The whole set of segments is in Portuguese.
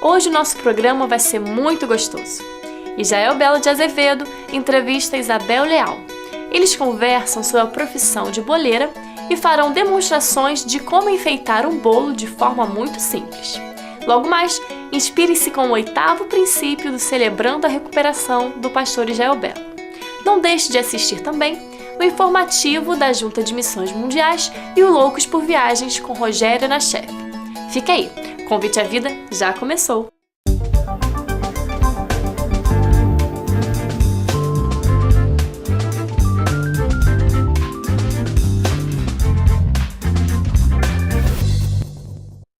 Hoje o nosso programa vai ser muito gostoso. Israel Belo de Azevedo entrevista Isabel Leal. Eles conversam sobre a profissão de boleira e farão demonstrações de como enfeitar um bolo de forma muito simples. Logo mais, inspire-se com o 8º princípio do Celebrando a Recuperação do pastor Israel Belo. Não deixe de assistir também o informativo da Junta de Missões Mundiais e o Loucos por Viagens com Rogério Nachev. Fica aí, Convite à Vida já começou!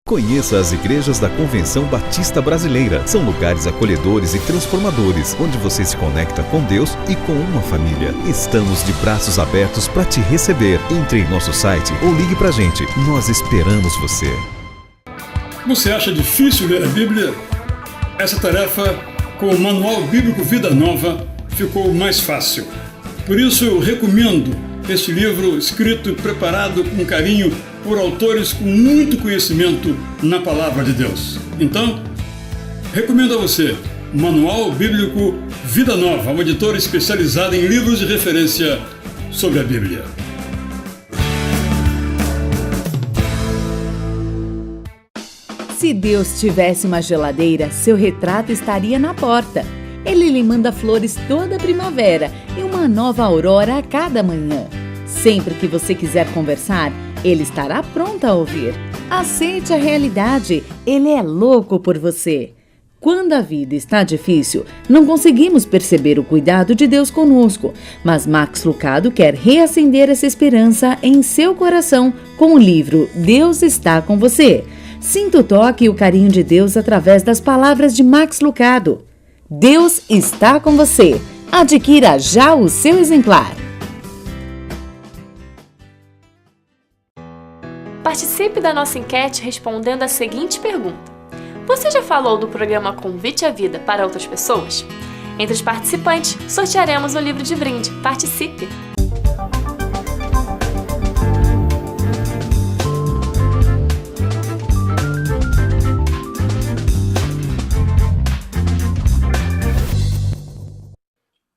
Conheça as igrejas da Convenção Batista Brasileira. São lugares acolhedores e transformadores, onde você se conecta com Deus e com uma família. Estamos de braços abertos para te receber. Entre em nosso site ou ligue pra gente. Nós esperamos você. Você acha difícil ler a Bíblia? Essa tarefa, com o Manual Bíblico Vida Nova, ficou mais fácil. Por isso eu recomendo este livro escrito e preparado com carinho por autores com muito conhecimento na Palavra de Deus. Então, recomendo a você Manual Bíblico Vida Nova, uma editora especializada em livros de referência sobre a Bíblia. Se Deus tivesse uma geladeira, seu retrato estaria na porta. Ele lhe manda flores toda primavera e uma nova aurora a cada manhã. Sempre que você quiser conversar, ele estará pronto a ouvir. Aceite a realidade, ele é louco por você. Quando a vida está difícil, não conseguimos perceber o cuidado de Deus conosco, mas Max Lucado quer reacender essa esperança em seu coração com o livro Deus está com você. Sinta o toque e o carinho de Deus através das palavras de Max Lucado. Deus está com você. Adquira já o seu exemplar. Participe da nossa enquete respondendo a seguinte pergunta: você já falou do programa Convite à Vida para outras pessoas? Entre os participantes, sortearemos um livro de brinde. Participe!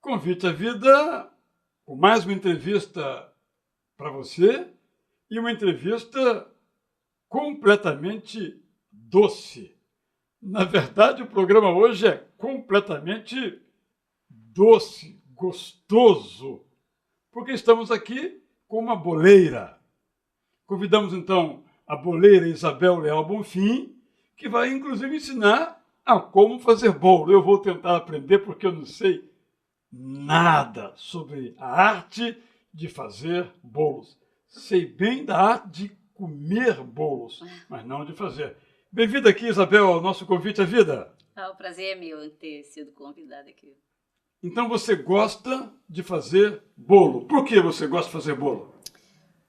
Convite à Vida, com mais uma entrevista para você e uma entrevista completamente doce. Na verdade, o programa hoje é completamente doce, gostoso, porque estamos aqui com uma boleira. Convidamos então a boleira Isabel Leal Bonfim, que vai inclusive ensinar a como fazer bolo. Eu vou tentar aprender porque eu não sei nada sobre a arte de fazer bolos. Sei bem da arte de comer bolos, mas não de fazer. Bem-vinda aqui, Isabel, ao nosso Convite à Vida. O prazer é meu em ter sido convidada aqui. Então você gosta de fazer bolo. Por que você gosta de fazer bolo?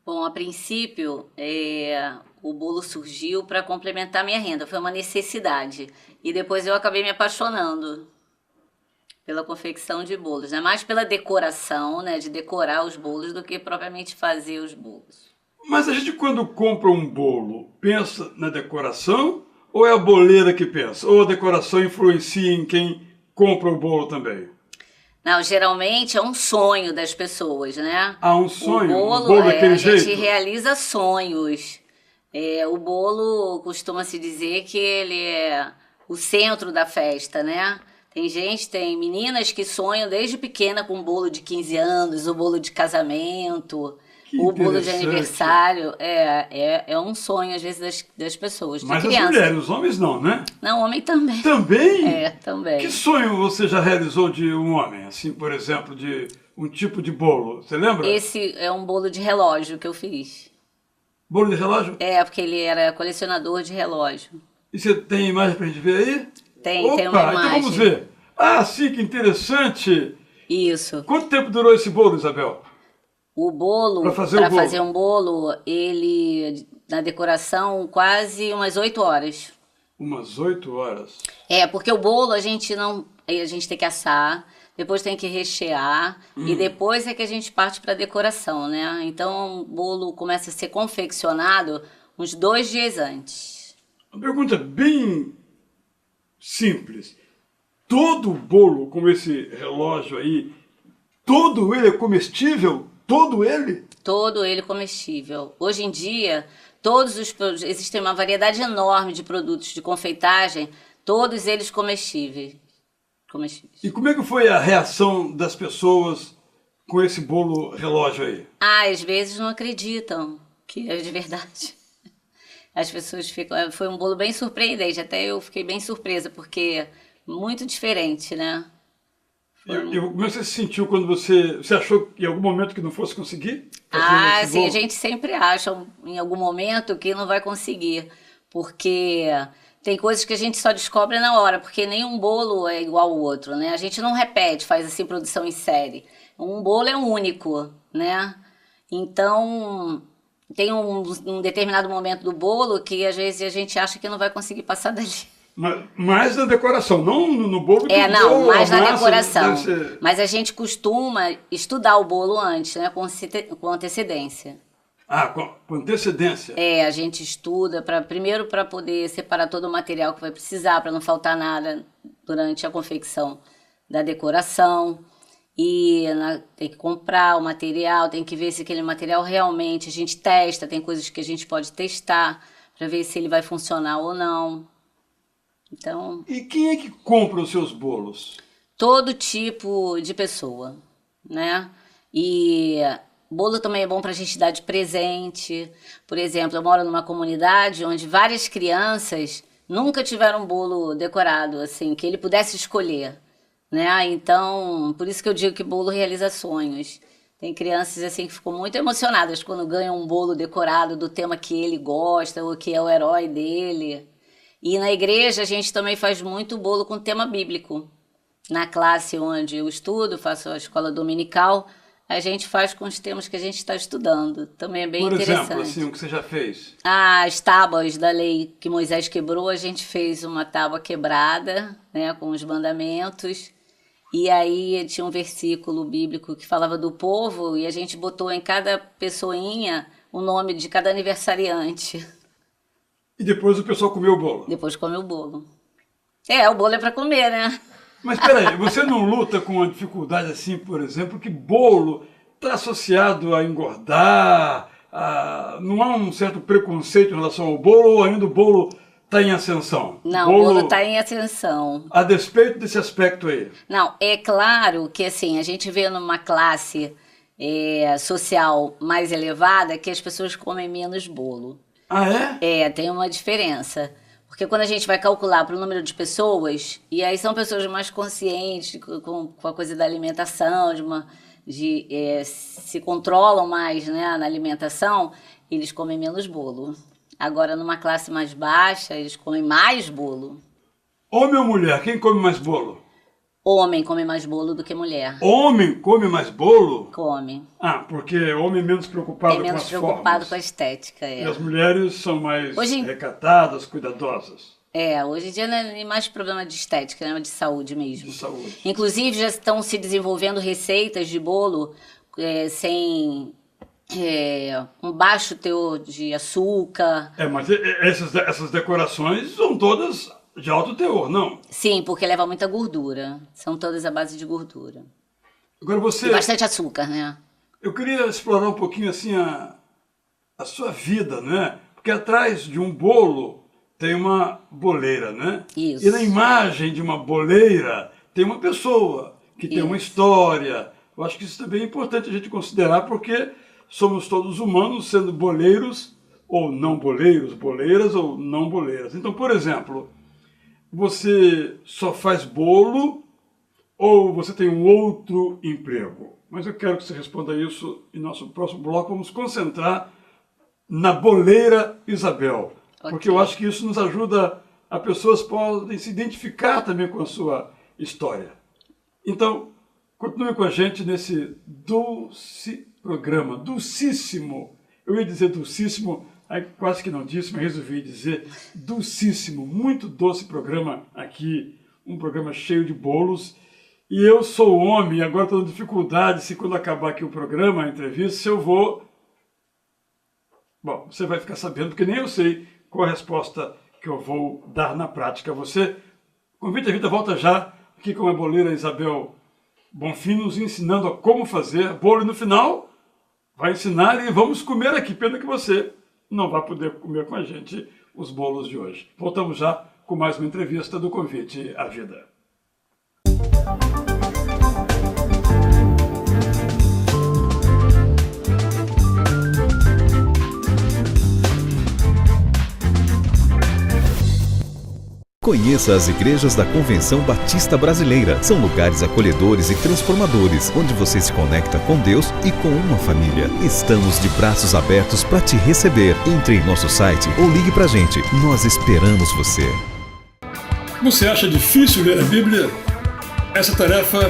Bom, a princípio, o bolo surgiu para complementar minha renda. Foi uma necessidade. E depois eu acabei me apaixonando pela confecção de bolos, né? Mais pela decoração, né? De decorar os bolos do que propriamente fazer os bolos. Mas a gente, quando compra um bolo, pensa na decoração ou é a boleira que pensa? Ou a decoração influencia em quem compra o bolo também? Não, geralmente é um sonho das pessoas, né? Ah, um sonho? O um bolo daquele jeito? A gente realiza sonhos. O bolo, costuma-se dizer que ele é o centro da festa, né? Tem meninas que sonham desde pequena com o bolo de 15 anos, o bolo de casamento, o bolo de aniversário. É um sonho, às vezes, das pessoas, Mas de criança. as mulheres, os homens não, né? Não, homem também. Também? Também. Que sonho você já realizou de um homem? Assim, por exemplo, de um tipo de bolo. Você lembra? Esse é um bolo de relógio que eu fiz. Bolo de relógio? Porque ele era colecionador de relógio. E você tem imagem pra gente ver aí? Tem Opa, uma imagem. Então vamos ver. Ah, sim, que interessante. Isso. Quanto tempo durou esse bolo, Isabel? O bolo, para fazer um bolo, ele, na decoração, quase umas 8 horas. Umas 8 horas? Porque o bolo a gente tem que assar, depois tem que rechear e depois é que a gente parte para a decoração, né? Então o bolo começa a ser confeccionado uns 2 dias antes. Uma pergunta bem simples. Todo bolo com esse relógio aí, todo ele é comestível? Todo ele? Todo ele comestível. Hoje em dia, existem uma variedade enorme de produtos de confeitagem, todos eles comestíveis. E como é que foi a reação das pessoas com esse bolo relógio aí? Às vezes não acreditam que é de verdade. As pessoas ficam... Foi um bolo bem surpreendente, até eu fiquei bem surpresa, porque muito diferente, né? Como você se sentiu quando você achou em algum momento que não fosse conseguir fazer esse sim, bolo? a gente sempre acha em algum momento que não vai conseguir, porque tem coisas que a gente só descobre na hora, porque nenhum bolo é igual ao outro, né? A gente não repete, faz assim produção em série. Um bolo é único, né? Então, tem um determinado momento do bolo que às vezes a gente acha que não vai conseguir passar dali. Mais na decoração, não no bolo. Não, mais na decoração. Ser... Mas a gente costuma estudar o bolo antes, né? Com antecedência. Com antecedência. A gente estuda primeiro para poder separar todo o material que vai precisar, para não faltar nada durante a confecção da decoração. E tem que comprar o material, tem que ver se aquele material realmente a gente testa, tem coisas que a gente pode testar para ver se ele vai funcionar ou não. Então, e quem é que compra os seus bolos? Todo tipo de pessoa, né? E bolo também é bom para a gente dar de presente. Por exemplo, eu moro numa comunidade onde várias crianças nunca tiveram um bolo decorado, assim, que ele pudesse escolher, né? Então, por isso que eu digo que bolo realiza sonhos. Tem crianças assim que ficam muito emocionadas quando ganham um bolo decorado do tema que ele gosta ou que é o herói dele. E na igreja a gente também faz muito bolo com tema bíblico. Na classe onde eu estudo, faço a escola dominical, a gente faz com os temas que a gente está estudando. Também é bem interessante. Por exemplo, assim, o que você já fez? As tábuas da lei que Moisés quebrou, a gente fez uma tábua quebrada, né, com os mandamentos. E aí tinha um versículo bíblico que falava do povo e a gente botou em cada pessoinha o nome de cada aniversariante. E depois o pessoal comeu o bolo? Depois comeu o bolo. O bolo é para comer, né? Mas peraí, você não luta com uma dificuldade assim, por exemplo, que bolo está associado a engordar, não há um certo preconceito em relação ao bolo, ou ainda o bolo está em ascensão? Não, o bolo está em ascensão. A despeito desse aspecto aí? Não, é claro que assim, a gente vê numa classe social mais elevada que as pessoas comem menos bolo. Ah, é? Tem uma diferença. Porque quando a gente vai calcular para o número de pessoas, e aí são pessoas mais conscientes com a coisa da alimentação, se controlam mais, né, na alimentação, eles comem menos bolo. Agora, numa classe mais baixa, eles comem mais bolo. Homem ou mulher? Quem come mais bolo? Homem come mais bolo do que mulher. Homem come mais bolo? Come. Porque homem é menos preocupado com as formas. É menos preocupado com a estética, E as mulheres são mais recatadas, cuidadosas. Hoje em dia não é mais problema de estética, né? De saúde mesmo. De saúde. Inclusive já estão se desenvolvendo receitas de bolo sem um baixo teor de açúcar. Mas essas decorações são todas de alto teor, não? Sim, porque leva muita gordura. São todas à base de gordura. Agora você... E bastante açúcar, né? Eu queria explorar um pouquinho assim a sua vida, né? Porque atrás de um bolo tem uma boleira, né? Isso. E na imagem de uma boleira tem uma pessoa que tem uma história. Eu acho que isso também é importante a gente considerar, porque somos todos humanos, sendo boleiros ou não boleiros, boleiras ou não boleiras. Então, por exemplo, você só faz bolo ou você tem um outro emprego? Mas eu quero que você responda isso em nosso próximo bloco. Vamos concentrar na boleira Isabel. Okay. Porque eu acho que isso nos ajuda, as pessoas podem se identificar também com a sua história. Então, continue com a gente nesse doce programa, dulcíssimo. Eu ia dizer dulcíssimo, aí quase que não disse, mas resolvi dizer dulcíssimo, muito doce programa aqui, um programa cheio de bolos. E eu sou homem, agora estou com dificuldade se quando acabar aqui o programa, a entrevista, se eu vou... Bom, você vai ficar sabendo, porque nem eu sei qual a resposta que eu vou dar na prática. Você Convite a Vida volta já, aqui com a boleira Isabel Bonfim, nos ensinando a como fazer bolo. E no final, vai ensinar e vamos comer aqui. Pena que você não vai poder comer com a gente os bolos de hoje. Voltamos já com mais uma entrevista do Convite à Vida. Conheça as igrejas da Convenção Batista Brasileira. São lugares acolhedores e transformadores, onde você se conecta com Deus e com uma família. Estamos de braços abertos para te receber. Entre em nosso site ou ligue pra gente. Nós esperamos você. Você acha difícil ler a Bíblia? Essa tarefa,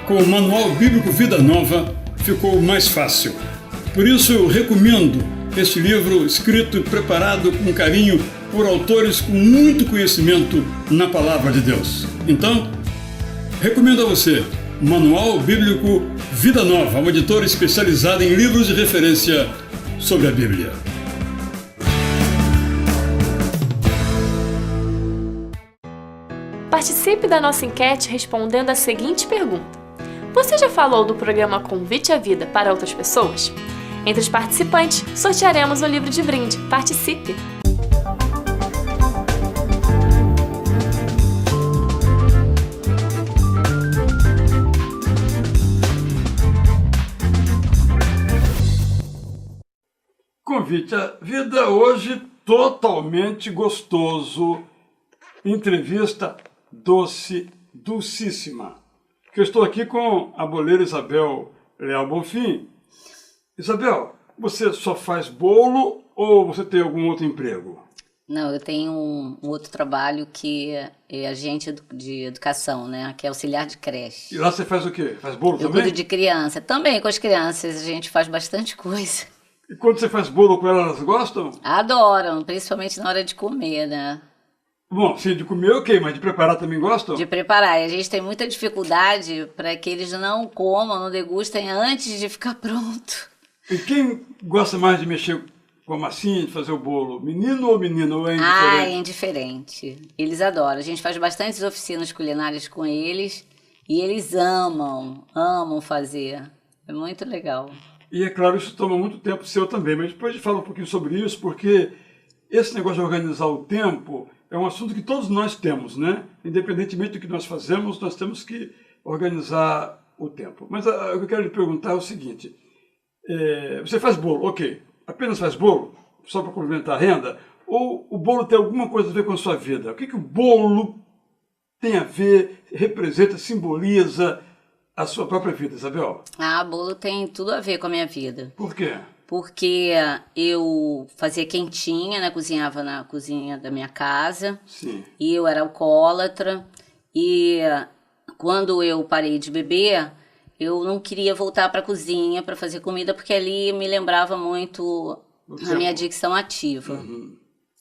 com o Manual Bíblico Vida Nova, ficou mais fácil. Por isso eu recomendo este livro escrito e preparado com carinho por autores com muito conhecimento na Palavra de Deus. Então, recomendo a você o Manual Bíblico Vida Nova, uma editora especializada em livros de referência sobre a Bíblia. Participe da nossa enquete respondendo a seguinte pergunta: você já falou do programa Convite à Vida para outras pessoas? Entre os participantes, sortearemos um livro de brinde. Participe! Convite à Vida hoje totalmente gostoso. Entrevista doce, dulcíssima. Que eu estou aqui com a boleira Isabel Leal Bonfim. Isabel, você só faz bolo ou você tem algum outro emprego? Não, eu tenho um outro trabalho que é agente de educação, né? Que é auxiliar de creche. E lá você faz o quê? Faz bolo Eu também? cuido de criança. Também com as crianças a gente faz bastante coisa. E quando você faz bolo com elas, elas gostam? Adoram, principalmente na hora de comer, né? Bom, sim, de comer ok, mas de preparar também gostam? De preparar. E a gente tem muita dificuldade para que eles não comam, não degustem antes de ficar pronto. E quem gosta mais de mexer com a massinha, de fazer o bolo? Menino ou menina? Ou é indiferente? Ah, é indiferente. Eles adoram. A gente faz bastantes oficinas culinárias com eles e eles amam fazer. É muito legal. E é claro, isso toma muito tempo seu também, mas depois a gente fala um pouquinho sobre isso, porque esse negócio de organizar o tempo é um assunto que todos nós temos, né? Independentemente do que nós fazemos, nós temos que organizar o tempo. Mas o que eu quero lhe perguntar é o seguinte, você faz bolo, ok, apenas faz bolo, só para complementar a renda, ou o bolo tem alguma coisa a ver com a sua vida? O que o bolo tem a ver, representa, simboliza a sua própria vida, Isabel? Ah, bolo tem tudo a ver com a minha vida. Por quê? Porque eu fazia quentinha, né? Cozinhava na cozinha da minha casa. Sim. E eu era alcoólatra. E quando eu parei de beber, eu não queria voltar para a cozinha para fazer comida, porque ali me lembrava muito a minha adicção ativa. Uhum.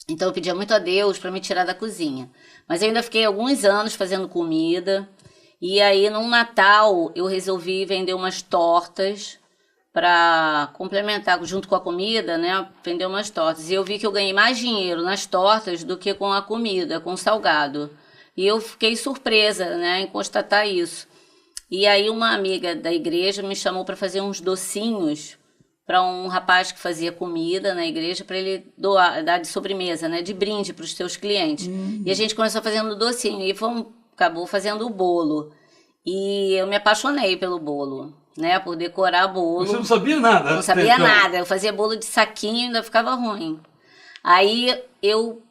Então eu pedia muito a Deus para me tirar da cozinha. Mas eu ainda fiquei alguns anos fazendo comida. E aí, num Natal, eu resolvi vender umas tortas para complementar junto com a comida, né? Vender umas tortas. E eu vi que eu ganhei mais dinheiro nas tortas do que com a comida, com o salgado. E eu fiquei surpresa, né, em constatar isso. E aí uma amiga da igreja me chamou para fazer uns docinhos para um rapaz que fazia comida na igreja, para ele dar de sobremesa, né, de brinde para os seus clientes. E a gente começou fazendo docinho e acabou fazendo o bolo. E eu me apaixonei pelo bolo, né? Por decorar bolo. Você não sabia nada? Não sabia nada. Eu fazia bolo de saquinho e ainda ficava ruim. Aí eu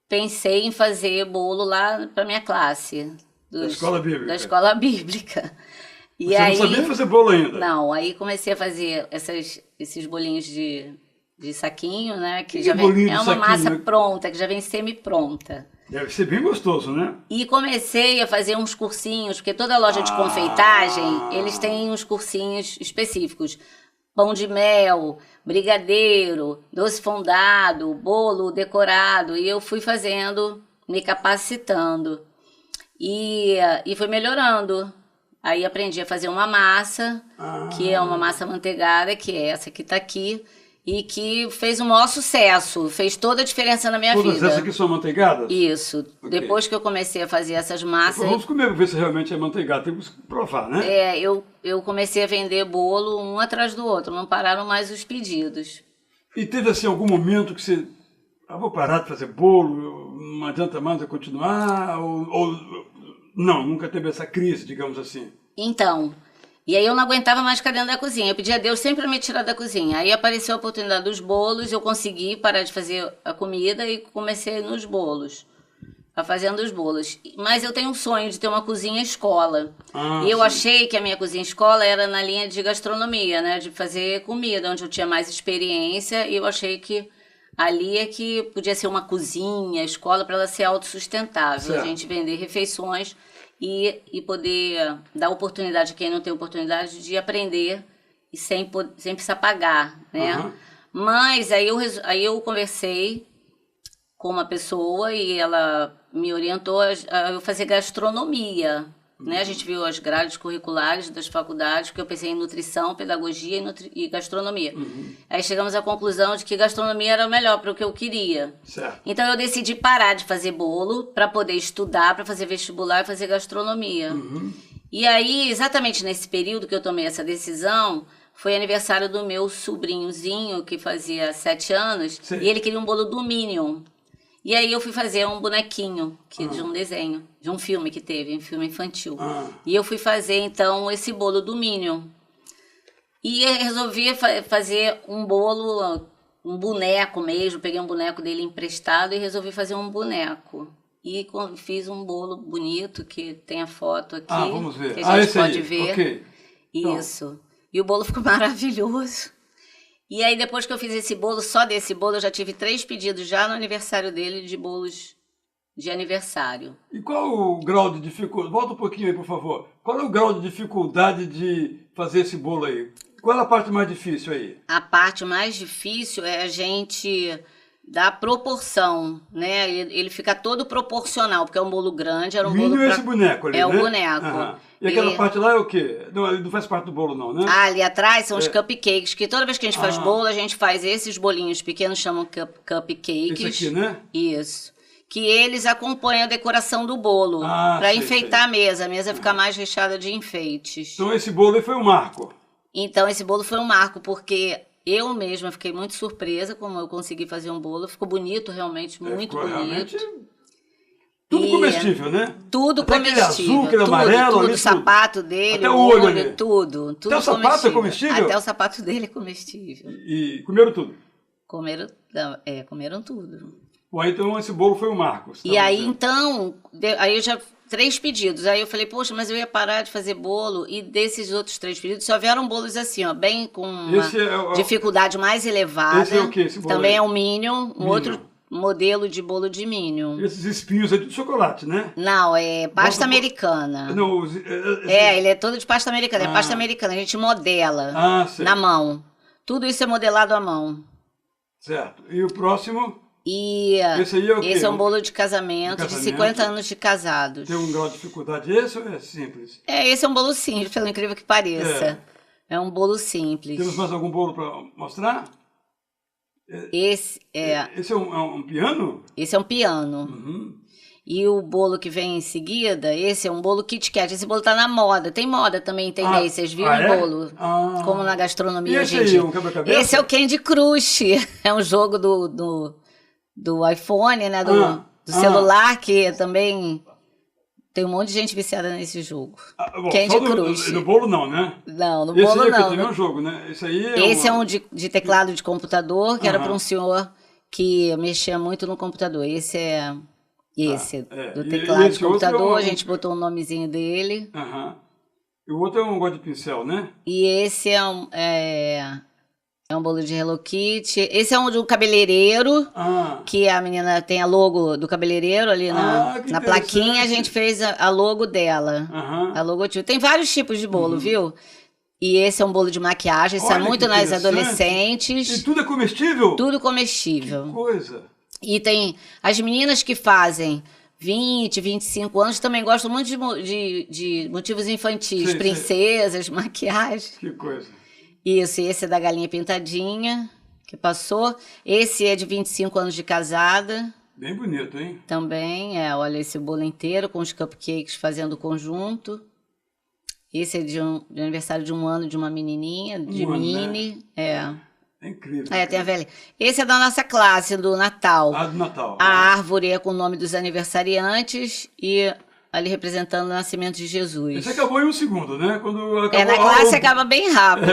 pensei em fazer bolo lá para minha classe. Da escola bíblica. Da escola bíblica. E você aí, não sabia fazer bolo ainda? Não, aí comecei a fazer esses bolinhos de saquinho, né? Que já vem, é uma massa pronta, que já vem semi-pronta. Deve ser bem gostoso, né? E comecei a fazer uns cursinhos, porque toda loja de confeitagem, eles têm uns cursinhos específicos. Pão de mel, brigadeiro, doce fondado, bolo decorado. E eu fui fazendo, me capacitando. E fui melhorando. Aí aprendi a fazer uma massa, que é uma massa manteigada, que é essa que está aqui. e que fez o maior sucesso, fez toda a diferença na minha vida. Todas essas aqui são amanteigadas? Isso. Ok. Depois que eu comecei a fazer essas massas... Vamos comer, ver se realmente é amanteigado. Temos que provar, né? Eu comecei a vender bolo um atrás do outro, não pararam mais os pedidos. E teve, assim, algum momento que você... vou parar de fazer bolo, não adianta mais eu continuar? Ou não, nunca teve essa crise, digamos assim? Então... E aí eu não aguentava mais ficar dentro da cozinha. Eu pedi a Deus sempre para me tirar da cozinha. Aí apareceu a oportunidade dos bolos, eu consegui parar de fazer a comida e comecei nos bolos. A fazendo os bolos. Mas eu tenho um sonho de ter uma cozinha escola. E eu achei que a minha cozinha escola era na linha de gastronomia, né? De fazer comida, onde eu tinha mais experiência. E eu achei que ali é que podia ser uma cozinha, escola, para ela ser autossustentável. Certo. A gente vender refeições e poder dar oportunidade a quem não tem oportunidade de aprender e sem precisar pagar, né? Uhum. Mas aí eu conversei com uma pessoa e ela me orientou a eu fazer gastronomia, né? A gente viu as grades curriculares das faculdades, porque eu pensei em nutrição, pedagogia e gastronomia. Aí chegamos à conclusão de que gastronomia era o melhor para o que eu queria. Certo. Então eu decidi parar de fazer bolo para poder estudar, para fazer vestibular e fazer gastronomia. E aí, exatamente nesse período que eu tomei essa decisão, foi aniversário do meu sobrinhozinho, que fazia 7 anos, Sim. e ele queria um bolo do Minion. E aí eu fui fazer um bonequinho de um desenho, de um filme que teve, um filme infantil. E eu fui fazer, então, esse bolo do Minion. E eu resolvi fazer um bolo, um boneco mesmo. Peguei um boneco dele emprestado e resolvi fazer um boneco. E fiz um bolo bonito, que tem a foto aqui. Vamos ver. Que a gente esse pode aí. ver. Ok. Isso. E o bolo ficou maravilhoso. E aí, depois que eu fiz esse bolo, só desse bolo, eu já tive 3 pedidos já no aniversário dele de bolos de aniversário. E qual o grau de dificuldade? Volta um pouquinho aí, por favor. Qual é o grau de dificuldade de fazer esse bolo aí? Qual é a parte mais difícil aí? A parte mais difícil é a gente dar proporção, né? Ele fica todo proporcional, porque é um bolo grande, era um bolo Minion é esse boneco ali, É né? o boneco. Aham. E aquela parte lá é o quê? Não, ele não faz parte do bolo não, né? Ali atrás são os cupcakes, que toda vez que a gente faz bolo, a gente faz esses bolinhos pequenos, chamam cupcakes. Esse aqui, né? Isso. Que eles acompanham a decoração do bolo, para sei, enfeitar a mesa ficar mais recheada de enfeites. Então esse bolo aí foi um marco. Então esse bolo foi um marco, porque eu mesma fiquei muito surpresa como eu consegui fazer um bolo. Ficou bonito, realmente, muito bonito. Realmente... Tudo comestível, né? Tudo até comestível. Aquele azul, aquele tudo, amarelo, tudo, ali, o sapato dele, até o olho ali. tudo Até o sapato é comestível? Até o sapato dele é comestível. E comeram tudo? Comeram tudo. Bom, então esse bolo foi um marco. E aí, então, aí eu já 3 pedidos. Aí eu falei, poxa, mas eu ia parar de fazer bolo. E desses outros 3 pedidos, só vieram bolos assim, ó, bem com uma dificuldade mais elevada. Esse é o quê, esse bolo Também aí? é um Minion, outro modelo de bolo de Minion. Esses espinhos aí de chocolate, né? Não, é pasta americana. Não, ele é todo de pasta americana. É pasta americana, a gente modela na mão. Tudo isso é modelado à mão. Certo. E o próximo? E esse aí é o quê? Esse é um bolo de casamento, de 50 anos de casados. Tem um grau de dificuldade esse ou é simples? Esse é um bolo simples, pelo incrível que pareça. É um bolo simples. Temos mais algum bolo para mostrar? Esse é um piano? Esse é um piano. E o bolo que vem em seguida, esse é um bolo Kit Kat. Esse bolo tá na moda. Tem moda também, tendências, viu? Bolo. Como na gastronomia, esse gente. Aí, um quebra-cabeça? Esse é o Candy Crush. É um jogo do iPhone, né? Do celular, que também tem um monte de gente viciada nesse jogo. Bom, Candy Crush. No bolo não, né? Não, no bolo esse aí não. Esse é um jogo, né? Esse é um de teclado de computador, que era para um senhor que mexia muito no computador. Esse é do teclado de computador, a gente botou o nomezinho dele. E o outro é um negócio de pincel, né? E esse é um bolo de Hello Kitty. Esse é um do cabeleireiro, que a menina tem a logo do cabeleireiro ali na plaquinha. A gente fez a logo dela, a logotipo. Tem vários tipos de bolo, viu? E esse é um bolo de maquiagem, isso é muito nas adolescentes. E tudo é comestível? Tudo comestível. Que coisa. E tem as meninas que fazem 20, 25 anos, também gostam muito de motivos infantis, princesas, maquiagem. Que coisa. Isso, e esse é da galinha pintadinha. que passou. Esse é de 25 anos de casada. Bem bonito, hein? Também, olha esse bolo inteiro com os cupcakes fazendo conjunto. Esse é de aniversário de 1 ano de uma menininha, de Mini. Né? É incrível. Tem a velha. Esse é da nossa classe, do Natal. Do Natal. A árvore é com o nome dos aniversariantes e ali representando o nascimento de Jesus. Esse acabou em um segundo, né? Quando acabou, na classe acaba bem rápido.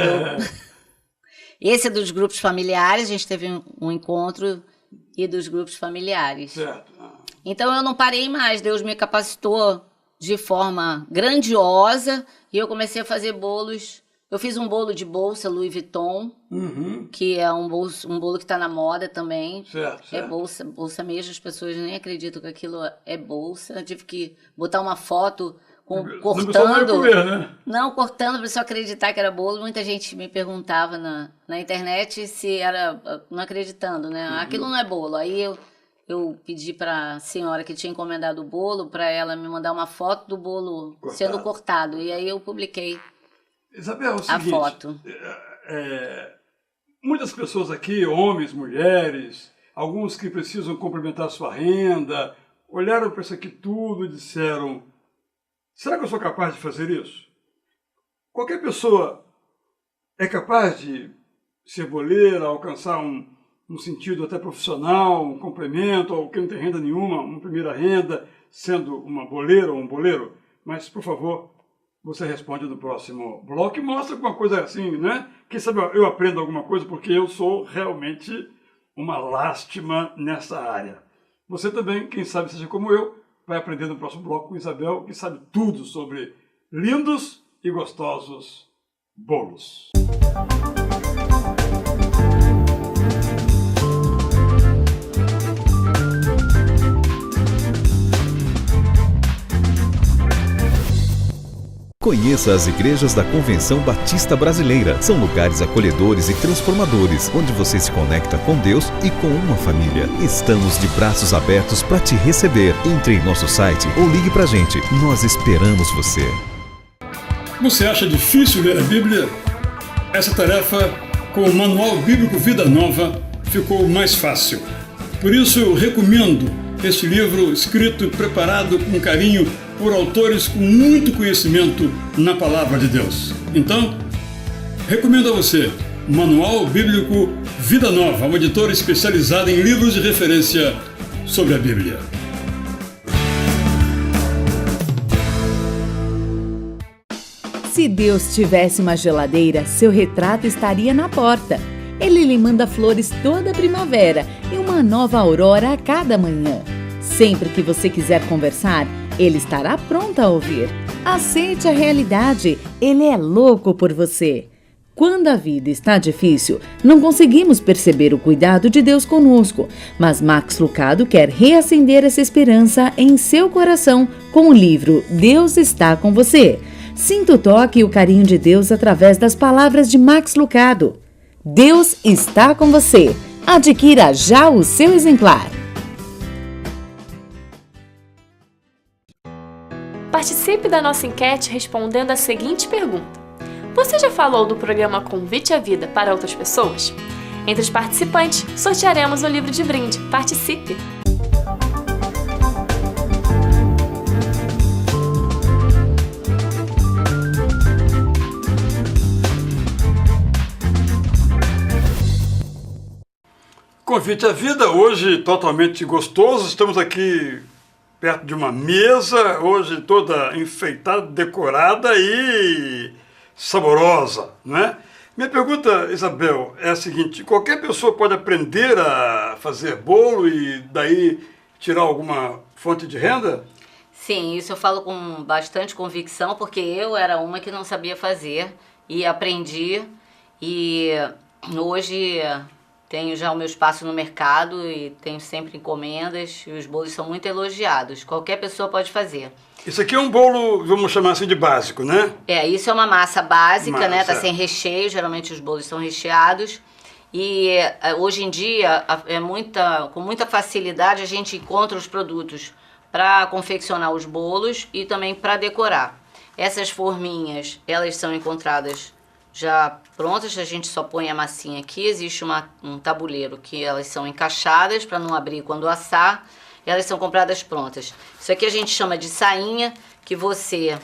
Esse é dos grupos familiares, a gente teve um encontro e dos grupos familiares. Certo. Então eu não parei mais, Deus me capacitou de forma grandiosa e eu comecei a fazer bolos. Eu fiz um bolo de bolsa Louis Vuitton, que é um bolo que está na moda também. Certo. É bolsa mesmo, as pessoas nem acreditam que aquilo é bolsa. Eu tive que botar uma foto cortando. Comer, né? Não, cortando para a pessoa acreditar que era bolo. Muita gente me perguntava na internet se era, não acreditando, né? Aquilo não é bolo. Aí eu pedi para a senhora que tinha encomendado o bolo para ela me mandar uma foto do bolo sendo cortado. E aí eu publiquei. Isabel, é o seguinte, a foto. Muitas pessoas aqui, homens, mulheres, alguns que precisam complementar sua renda, olharam para isso aqui tudo e disseram: será que eu sou capaz de fazer isso? Qualquer pessoa é capaz de ser boleira, alcançar um sentido até profissional, um complemento, ou que não tem renda nenhuma, uma primeira renda, sendo uma boleira ou um boleiro? Mas, por favor, você responde no próximo bloco e mostra alguma coisa assim, né? Quem sabe eu aprendo alguma coisa, porque eu sou realmente uma lástima nessa área. Você também, quem sabe seja como eu, vai aprender no próximo bloco com Isabel, que sabe tudo sobre lindos e gostosos bolos. Conheça as igrejas da Convenção Batista Brasileira. São lugares acolhedores e transformadores, onde você se conecta com Deus e com uma família. Estamos de braços abertos para te receber. Entre em nosso site ou ligue pra gente. Nós esperamos você. Você acha difícil ler a Bíblia? Essa tarefa, com o Manual Bíblico Vida Nova, ficou mais fácil. Por isso eu recomendo este livro escrito e preparado com carinho por autores com muito conhecimento na Palavra de Deus. Então, recomendo a você Manual Bíblico Vida Nova, uma editora especializada em livros de referência sobre a Bíblia. Se Deus tivesse uma geladeira, seu retrato estaria na porta. Ele lhe manda flores toda primavera e uma nova aurora a cada manhã. Sempre que você quiser conversar, ele estará pronto a ouvir. Aceite a realidade, ele é louco por você. Quando a vida está difícil, não conseguimos perceber o cuidado de Deus conosco, mas Max Lucado quer reacender essa esperança em seu coração com o livro Deus está com você. Sinta o toque e o carinho de Deus através das palavras de Max Lucado. Deus está com você. Adquira já o seu exemplar. Participe da nossa enquete respondendo a seguinte pergunta: você já falou do programa Convite à Vida para outras pessoas? Entre os participantes, sortearemos um livro de brinde. Participe! Convite à Vida, hoje totalmente gostoso. Estamos aqui perto de uma mesa, hoje toda enfeitada, decorada e saborosa, não é? Minha pergunta, Isabel, é a seguinte: qualquer pessoa pode aprender a fazer bolo e daí tirar alguma fonte de renda? Sim, isso eu falo com bastante convicção, porque eu era uma que não sabia fazer e aprendi, e hoje tenho já o meu espaço no mercado e tenho sempre encomendas e os bolos são muito elogiados. Qualquer pessoa pode fazer. Isso aqui é um bolo, vamos chamar assim, de básico, né? Isso é uma massa básica, né? Tá sem recheio, geralmente os bolos são recheados. E hoje em dia, com muita facilidade, a gente encontra os produtos para confeccionar os bolos e também para decorar. Essas forminhas, elas são encontradas já prontas, a gente só põe a massinha aqui. Existe um tabuleiro que elas são encaixadas para não abrir quando assar. Elas são compradas prontas. Isso aqui a gente chama de sainha, que você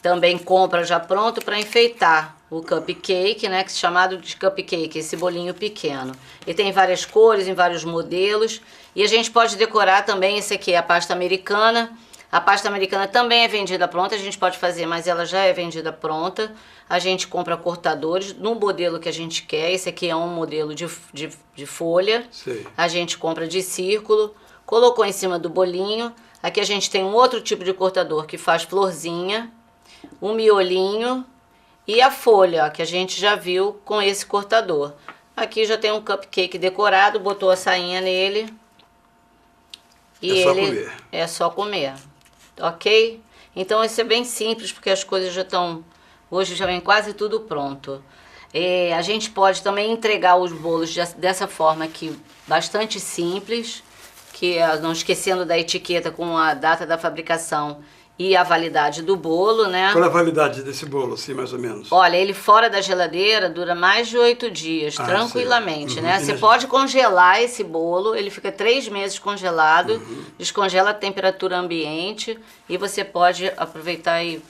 também compra já pronto para enfeitar o cupcake, né, que é chamado de cupcake, esse bolinho pequeno. Ele tem várias cores, em vários modelos, e a gente pode decorar também. Esse aqui é a pasta americana. A pasta americana também é vendida pronta, a gente pode fazer, mas ela já é vendida pronta. A gente compra cortadores no modelo que a gente quer. Esse aqui é um modelo de folha. Sei. A gente compra de círculo, colocou em cima do bolinho. Aqui a gente tem um outro tipo de cortador que faz florzinha, um miolinho e a folha, ó, que a gente já viu com esse cortador. Aqui já tem um cupcake decorado, botou a sainha nele. E É só ele comer. é só comer. Ok? Então isso é bem simples, porque as coisas já estão... Hoje já vem quase tudo pronto. A gente pode também entregar os bolos dessa forma aqui, bastante simples, que não esquecendo da etiqueta com a data da fabricação e a validade do bolo, né? Qual é a validade desse bolo, assim, mais ou menos? Olha, ele fora da geladeira dura mais de 8 dias, Ah, tranquilamente, sei. né? Uhum. Você pode congelar esse bolo, ele fica 3 meses congelado, descongela a temperatura ambiente e você pode aproveitar e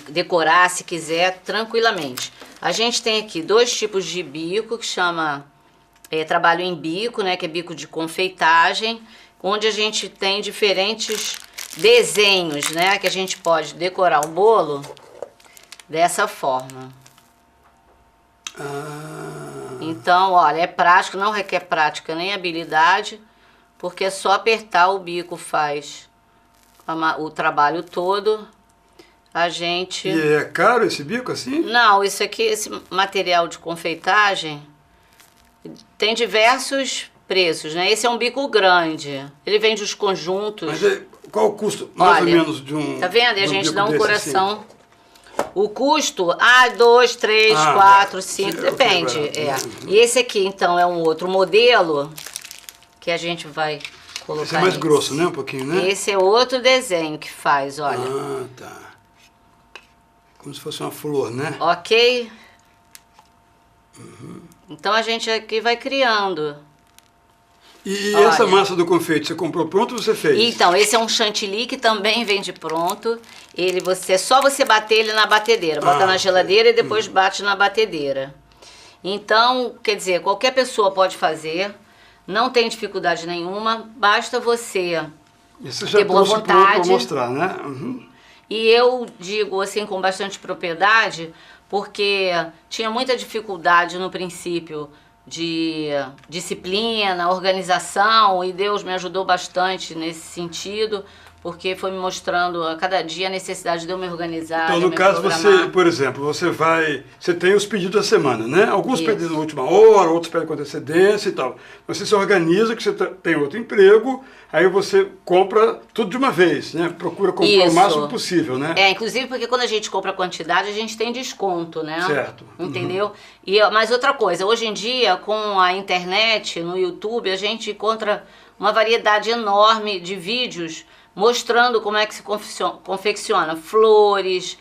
decorar, se quiser, tranquilamente. A gente tem aqui 2 tipos de bico, que chama trabalho em bico, né? Que é bico de confeitagem, onde a gente tem diferentes desenhos, né? Que a gente pode decorar o bolo dessa forma. Então, olha, é prático, não requer prática nem habilidade, porque é só apertar, o bico faz o trabalho todo. A gente... E é caro esse bico, assim? Não, isso aqui, esse material de confeitagem tem diversos preços, né? Esse é um bico grande. Ele vende os conjuntos. Mas qual o custo, mais Olha, ou menos, de um... Tá vendo? E a de um gente bico dá um desse, coração. O custo, 2, 3, 4, 5, sim, depende. ok, E esse aqui, então, é um outro modelo que a gente vai colocar. Esse é mais nesse. grosso, né? Um pouquinho, né? Esse é outro desenho que faz, olha. Ah, tá. Como se fosse uma flor, né? Ok? Então a gente aqui vai criando. E Olha. essa massa do confeito, você comprou pronto ou você fez? Então, esse é um chantilly que também vende pronto. É só você bater ele na batedeira. Bota na geladeira e depois bate na batedeira. Então, quer dizer, qualquer pessoa pode fazer. Não tem dificuldade nenhuma. Basta você Isso já ter boa trouxe pronto para vontade. mostrar, né? Uhum. E eu digo assim com bastante propriedade, porque tinha muita dificuldade no princípio de disciplina, organização, e Deus me ajudou bastante nesse sentido, porque foi me mostrando a cada dia a necessidade de eu me organizar. Então, de eu no me caso, programar. você, por exemplo, você tem os pedidos da semana, né? Alguns Isso. pedem na última hora, outros pedem com antecedência e tal. Você se organiza, que você tem outro emprego, aí você compra tudo de uma vez, né? Procura comprar o Isso. máximo possível, né? Inclusive porque quando a gente compra quantidade, a gente tem desconto, né? Certo. Entendeu? Mas outra coisa, hoje em dia, com a internet, no YouTube, a gente encontra uma variedade enorme de vídeos mostrando como é que se confecciona flores,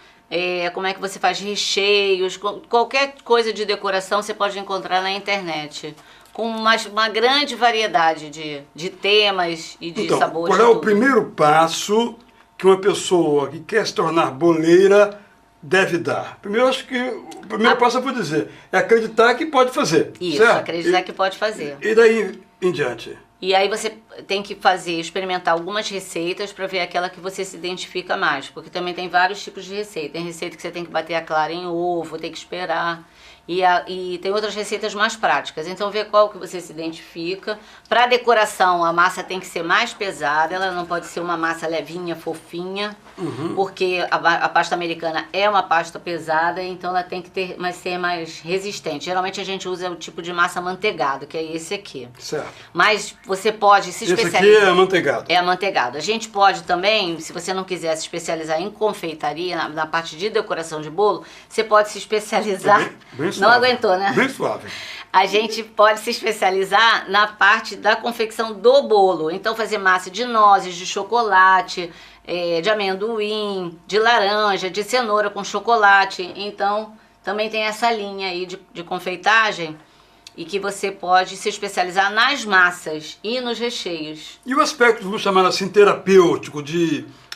como é que você faz recheios, qualquer coisa de decoração você pode encontrar na internet. Com uma grande variedade de temas e de Então, sabores. qual é de o tudo. primeiro passo que uma pessoa que quer se tornar boleira deve dar? Primeiro, acho que o primeiro passo eu vou dizer, é acreditar que pode fazer. Isso, certo? acreditar que pode fazer. E daí em diante? E aí você tem que experimentar algumas receitas para ver aquela que você se identifica mais, porque também tem vários tipos de receita. Tem receita que você tem que bater a clara em ovo, tem que esperar. E tem outras receitas mais práticas. Então vê qual que você se identifica. Para decoração, a massa tem que ser mais pesada, ela não pode ser uma massa levinha, fofinha, porque a pasta americana é uma pasta pesada, então ela tem que ser mais resistente. Geralmente a gente usa o tipo de massa amanteigado, que é esse aqui. Certo. Mas você pode se Esse especializar. aqui é amanteigado. É amanteigado. A gente pode também, se você não quiser se especializar em confeitaria, na parte de decoração de bolo, você pode se especializar. Bem Não suave. aguentou, né? Bem suave. A gente pode se especializar na parte da confecção do bolo. Então fazer massa de nozes, de chocolate, de amendoim, de laranja, de cenoura com chocolate. Então, também tem essa linha aí de confeitagem e que você pode se especializar nas massas e nos recheios. E o aspecto, vamos chamar assim, terapêutico,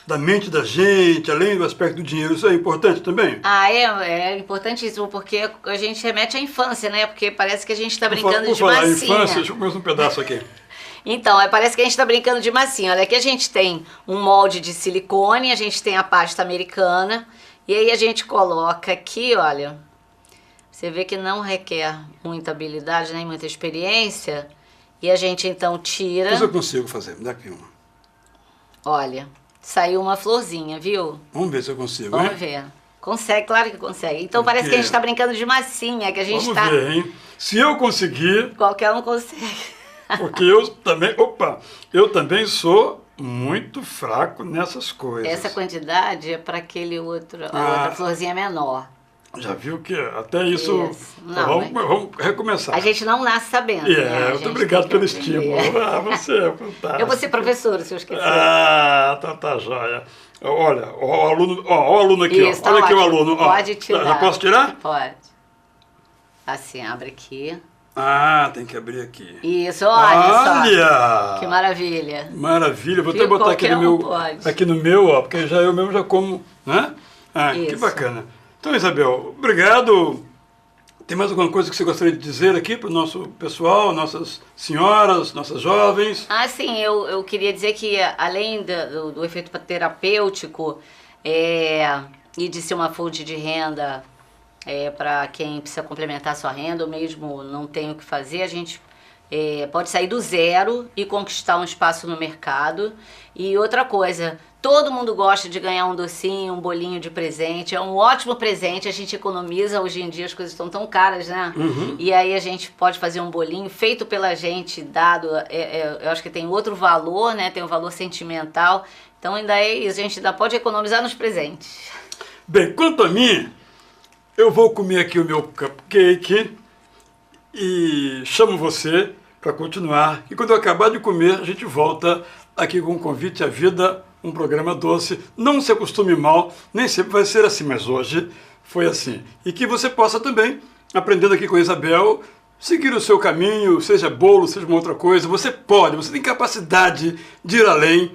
da mente da gente, além do aspecto do dinheiro, isso é importante também? É importantíssimo, porque a gente remete à infância, né? Porque parece que a gente está brincando de massinha. Infância, deixa eu começar um pedaço aqui. Então, parece que a gente está brincando de massinha. Olha, aqui a gente tem um molde de silicone, a gente tem a pasta americana, e aí a gente coloca aqui, olha, você vê que não requer muita habilidade, nem muita experiência, e a gente então tira... Mas eu consigo fazer, me dá aqui uma. Olha, saiu uma florzinha, viu? Vamos ver se eu consigo, Vamos ver. Consegue, claro que consegue. Então parece que a gente está brincando de massinha, que a gente está... Vamos ver, hein? Se eu conseguir... Qualquer um consegue. Porque eu também sou muito fraco nessas coisas. Essa quantidade é para aquele outro, a outra florzinha menor. Já viu que até isso... Não, vamos recomeçar. A gente não nasce sabendo, né? Muito obrigado pelo estímulo. Você é fantástico. Eu vou ser professora, se eu esquecer. Tá joia. Olha, o aluno aqui, isso, ó. Olha aqui o aluno. Pode tirar. Já posso tirar? Pode. Assim, abre aqui. Tem que abrir aqui. Isso, olha só. Que maravilha. Maravilha. Vou até botar aqui no meu, ó, porque eu mesmo já como, né? Que bacana. Então, Isabel, obrigado. Tem mais alguma coisa que você gostaria de dizer aqui para o nosso pessoal, nossas senhoras, nossas jovens? Sim, eu queria dizer que além do efeito terapêutico e de ser uma fonte de renda para quem precisa complementar a sua renda ou mesmo não tem o que fazer, a gente pode sair do zero e conquistar um espaço no mercado. E outra coisa, todo mundo gosta de ganhar um docinho, um bolinho de presente. É um ótimo presente, a gente economiza. Hoje em dia as coisas estão tão caras, né? Uhum. E aí a gente pode fazer um bolinho feito pela gente, dado... eu acho que tem outro valor, né? Tem um valor sentimental. Então ainda é isso, a gente ainda pode economizar nos presentes. Bem, quanto a mim, eu vou comer aqui o meu cupcake e chamo você para continuar. E quando eu acabar de comer, a gente volta aqui com um convite à vida, um programa doce. Não se acostume mal, nem sempre vai ser assim, mas hoje foi assim. E que você possa também, aprendendo aqui com a Isabel, seguir o seu caminho, seja bolo, seja uma outra coisa. Você tem capacidade de ir além,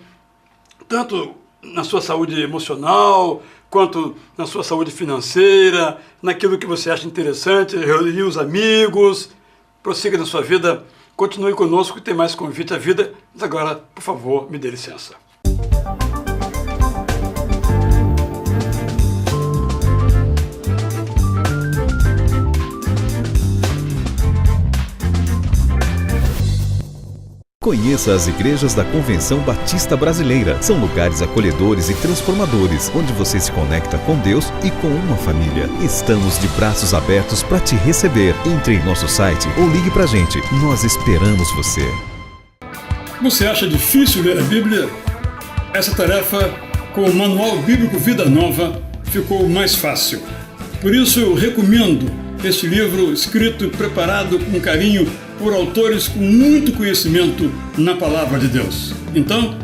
tanto na sua saúde emocional, quanto na sua saúde financeira, naquilo que você acha interessante, reunir os amigos, prossiga na sua vida. Continue conosco que tem mais convite à vida. Mas agora, por favor, me dê licença. Conheça as igrejas da Convenção Batista Brasileira. São lugares acolhedores e transformadores, onde você se conecta com Deus e com uma família. Estamos de braços abertos para te receber. Entre em nosso site ou ligue pra gente. Nós esperamos você. Você acha difícil ler a Bíblia? Essa tarefa, com o Manual Bíblico Vida Nova, ficou mais fácil. Por isso eu recomendo este livro escrito e preparado com carinho por autores com muito conhecimento na Palavra de Deus. Então,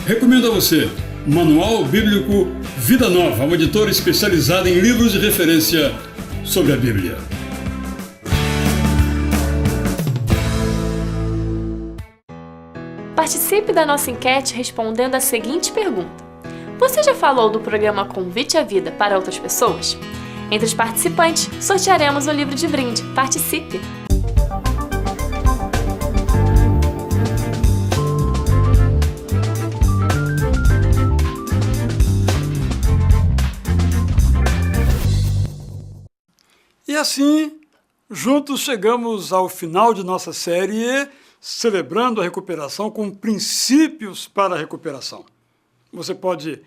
recomendo a você Manual Bíblico Vida Nova, uma editora especializada em livros de referência sobre a Bíblia. Participe da nossa enquete respondendo a seguinte pergunta: você já falou do programa Convite à Vida para outras pessoas? Entre os participantes, sortearemos um livro de brinde. Participe! E assim, juntos chegamos ao final de nossa série Celebrando a Recuperação com Princípios para a Recuperação. Você pode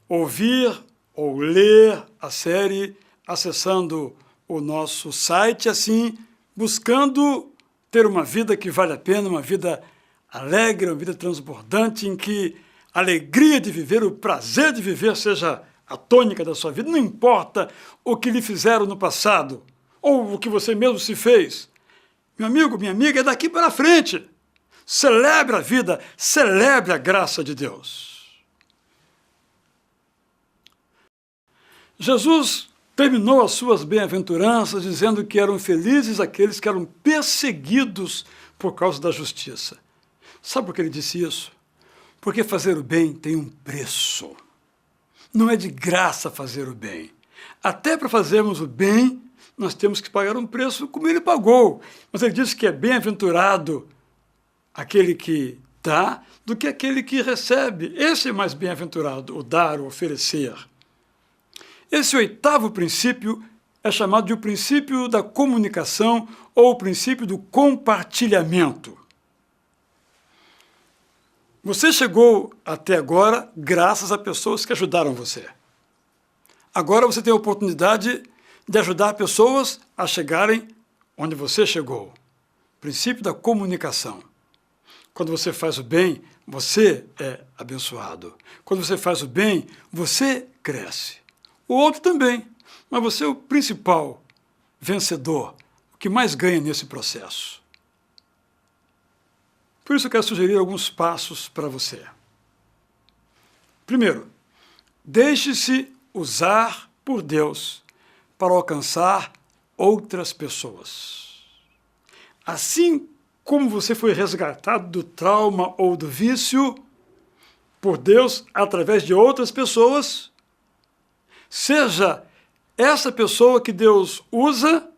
ouvir ou ler a série acessando o nosso site, assim, buscando ter uma vida que vale a pena, uma vida alegre, uma vida transbordante, em que a alegria de viver, o prazer de viver seja a tônica da sua vida. Não importa o que lhe fizeram no passado ou o que você mesmo se fez. Meu amigo, minha amiga, é daqui para frente. Celebre a vida, celebre a graça de Deus. Jesus terminou as suas bem-aventuranças dizendo que eram felizes aqueles que eram perseguidos por causa da justiça. Sabe por que ele disse isso? Porque fazer o bem tem um preço. Não é de graça fazer o bem. Até para fazermos o bem, nós temos que pagar um preço como ele pagou. Mas ele disse que é bem-aventurado aquele que dá do que aquele que recebe. Esse é mais bem-aventurado, o dar, o oferecer. Esse 8º princípio é chamado de o princípio da comunicação ou o princípio do compartilhamento. Você chegou até agora graças a pessoas que ajudaram você. Agora você tem a oportunidade de ajudar pessoas a chegarem onde você chegou. Princípio da comunicação. Quando você faz o bem, você é abençoado. Quando você faz o bem, você cresce. O outro também, mas você é o principal vencedor, o que mais ganha nesse processo. Por isso eu quero sugerir alguns passos para você. Primeiro, deixe-se usar por Deus para alcançar outras pessoas. Assim como você foi resgatado do trauma ou do vício por Deus através de outras pessoas, seja essa pessoa que Deus usa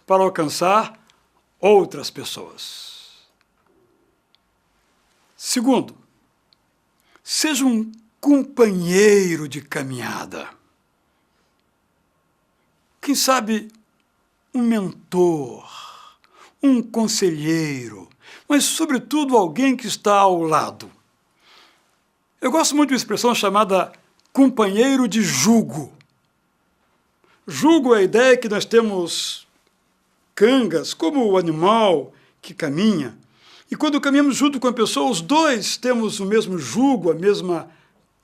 para alcançar outras pessoas. Segundo, seja um companheiro de caminhada. Quem sabe um mentor, um conselheiro, mas, sobretudo, alguém que está ao lado. Eu gosto muito de uma expressão chamada companheiro de jugo. Jugo é a ideia que nós temos cangas, como o animal que caminha. E quando caminhamos junto com a pessoa, os dois temos o mesmo jugo, a mesma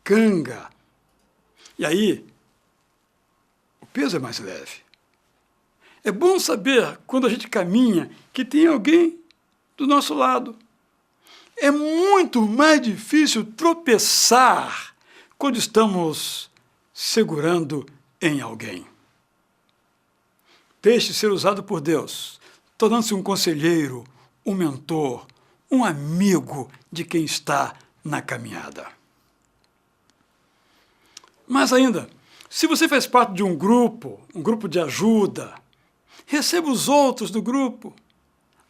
canga. E aí, o peso é mais leve. É bom saber, quando a gente caminha, que tem alguém do nosso lado. É muito mais difícil tropeçar quando estamos segurando em alguém. Deixe ser usado por Deus, tornando-se um conselheiro, um mentor, um amigo de quem está na caminhada. Mas ainda, se você faz parte de um grupo de ajuda, receba os outros do grupo,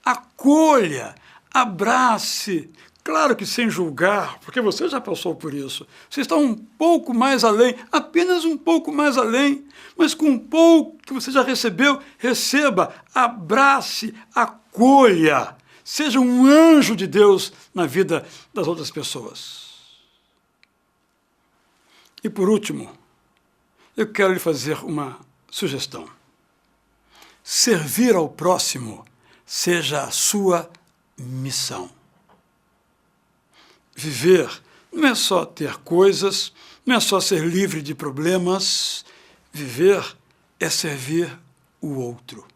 acolha, abrace, claro que sem julgar, porque você já passou por isso. Você está um pouco mais além, apenas um pouco mais além, mas com um pouco que você já recebeu, receba, abrace, acolha. Seja um anjo de Deus na vida das outras pessoas. E por último, eu quero lhe fazer uma sugestão. Servir ao próximo seja a sua missão. Viver não é só ter coisas, não é só ser livre de problemas. Viver é servir o outro,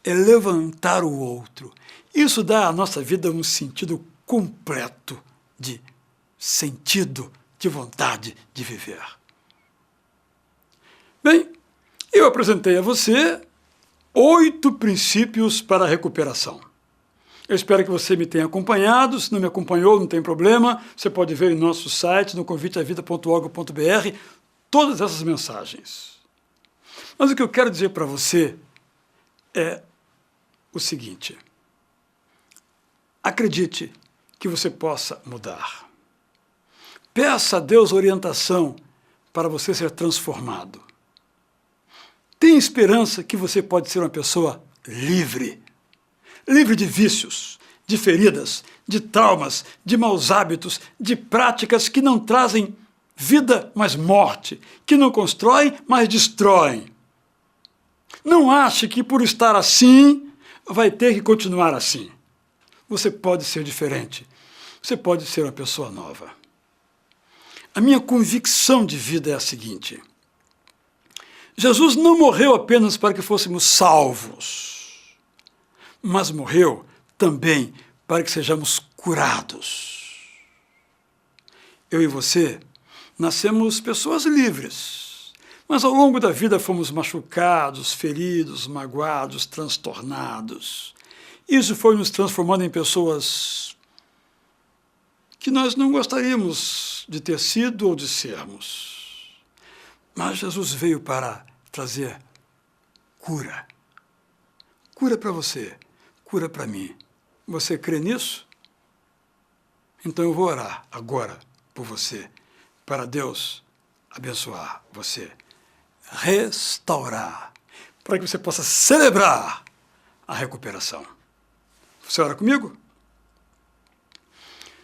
é levantar o outro. Isso dá à nossa vida um sentido completo de sentido, de vontade de viver. Bem, eu apresentei a você 8 princípios para a recuperação. Eu espero que você me tenha acompanhado. Se não me acompanhou, não tem problema. Você pode ver em nosso site, no conviteavida.org.br, todas essas mensagens. Mas o que eu quero dizer para você é o seguinte: acredite que você possa mudar. Peça a Deus orientação para você ser transformado. Tenha esperança que você pode ser uma pessoa livre. Livre de vícios, de feridas, de traumas, de maus hábitos, de práticas que não trazem vida, mas morte, que não constroem, mas destroem. Não ache que por estar assim, vai ter que continuar assim. Você pode ser diferente. Você pode ser uma pessoa nova. A minha convicção de vida é a seguinte: Jesus não morreu apenas para que fôssemos salvos, mas morreu também para que sejamos curados. Eu e você nascemos pessoas livres, Mas ao longo da vida fomos machucados, feridos, magoados, transtornados. Isso foi nos transformando em pessoas que nós não gostaríamos de ter sido ou de sermos. Mas Jesus veio para trazer cura. Cura para você, cura para mim. Você crê nisso? Então eu vou orar agora por você, para Deus abençoar você, restaurar, para que você possa celebrar a recuperação. Você ora comigo?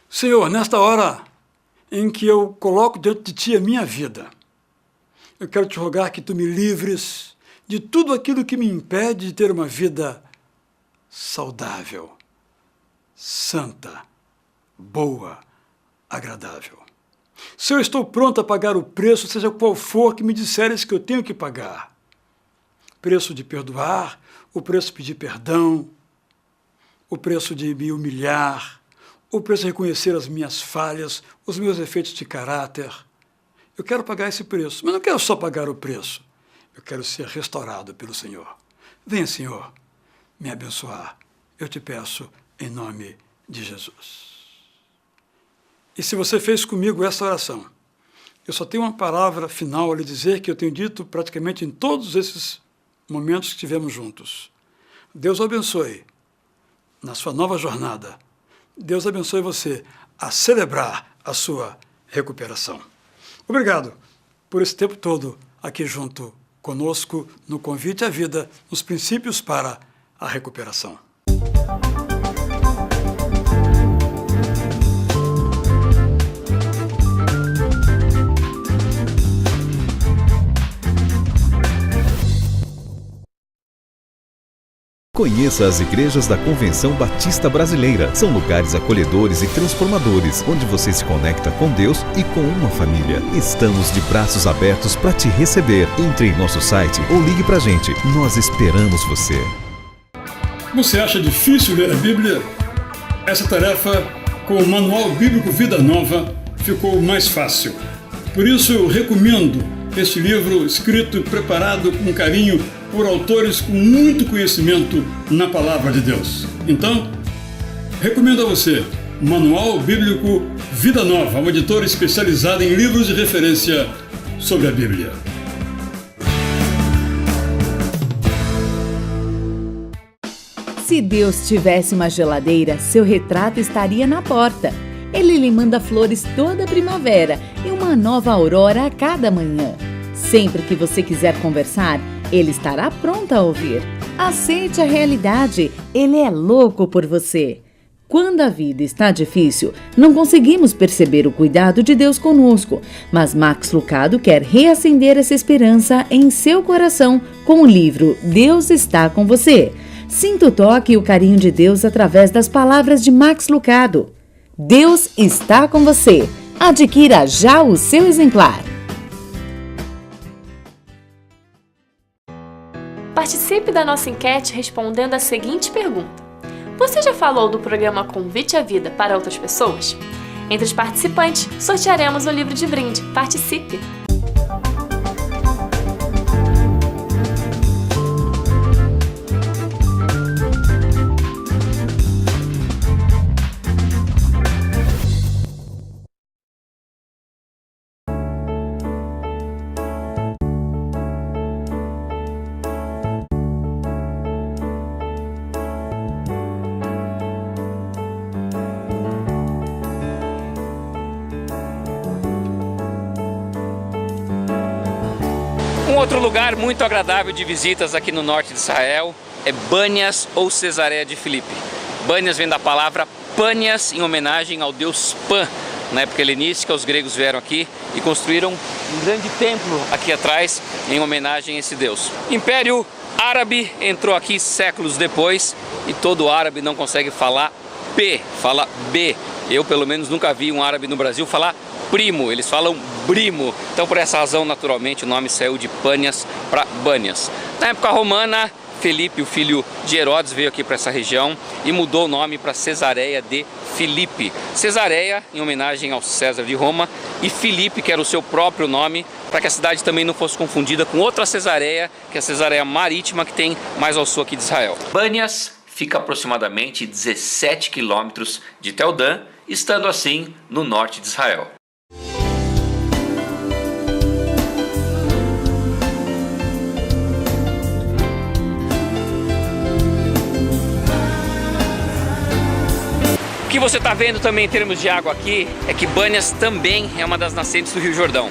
Senhor, nesta hora em que eu coloco diante de Ti a minha vida, eu quero Te rogar que Tu me livres de tudo aquilo que me impede de ter uma vida saudável, santa, boa, agradável. Se eu estou pronto a pagar o preço, seja qual for que me disseres que eu tenho que pagar, preço de perdoar, o preço de pedir perdão, o preço de me humilhar, o preço de reconhecer as minhas falhas, os meus efeitos de caráter. Eu quero pagar esse preço, mas não quero só pagar o preço. Eu quero ser restaurado pelo Senhor. Venha, Senhor, me abençoar. Eu te peço em nome de Jesus. E se você fez comigo essa oração, eu só tenho uma palavra final a lhe dizer que eu tenho dito praticamente em todos esses momentos que tivemos juntos. Deus o abençoe na sua nova jornada. Deus abençoe você a celebrar a sua recuperação. Obrigado por esse tempo todo aqui junto conosco no Convite à Vida, nos princípios para a recuperação. Conheça as igrejas da Convenção Batista Brasileira. São lugares acolhedores e transformadores, onde você se conecta com Deus e com uma família. Estamos de braços abertos para te receber. Entre em nosso site ou ligue pra gente. Nós esperamos você. Você acha difícil ler a Bíblia? Essa tarefa, com o Manual Bíblico Vida Nova, ficou mais fácil. Por isso eu recomendo este livro escrito e preparado com carinho por autores com muito conhecimento na Palavra de Deus. Então, recomendo a você Manual Bíblico Vida Nova, uma editora especializada em livros de referência sobre a Bíblia. Se Deus tivesse uma geladeira, seu retrato estaria na porta. Ele lhe manda flores toda primavera e uma nova aurora a cada manhã. Sempre que você quiser conversar, ele estará pronto a ouvir. Aceite a realidade, ele é louco por você. Quando a vida está difícil, não conseguimos perceber o cuidado de Deus conosco, mas Max Lucado quer reacender essa esperança em seu coração com o livro Deus está com você. Sinta o toque e o carinho de Deus através das palavras de Max Lucado. Deus está com você. Adquira já o seu exemplar. Participe da nossa enquete respondendo a seguinte pergunta: você já falou do programa Convite à Vida para outras pessoas? Entre os participantes, sortearemos um livro de brinde. Participe! Um outro lugar muito agradável de visitas aqui no norte de Israel é Banias ou Cesareia de Filipe. Banias vem da palavra Panias, em homenagem ao deus Pan. Na época helenística, os gregos vieram aqui e construíram um grande templo aqui atrás em homenagem a esse deus. Império Árabe entrou aqui séculos depois e todo árabe não consegue falar P, fala B. Eu, pelo menos, nunca vi um árabe no Brasil falar primo, eles falam brimo. Então, por essa razão, naturalmente, o nome saiu de Panias para Banias. Na época romana, Felipe, o filho de Herodes, veio aqui para essa região e mudou o nome para Cesareia de Filipe. Cesareia em homenagem ao César de Roma e Filipe, que era o seu próprio nome, para que a cidade também não fosse confundida com outra Cesareia, que é a Cesareia Marítima, que tem mais ao sul aqui de Israel. Banias fica aproximadamente 17 quilômetros de Tel Dan, estando assim no norte de Israel. O que você está vendo também em termos de água aqui é que Banias também é uma das nascentes do Rio Jordão.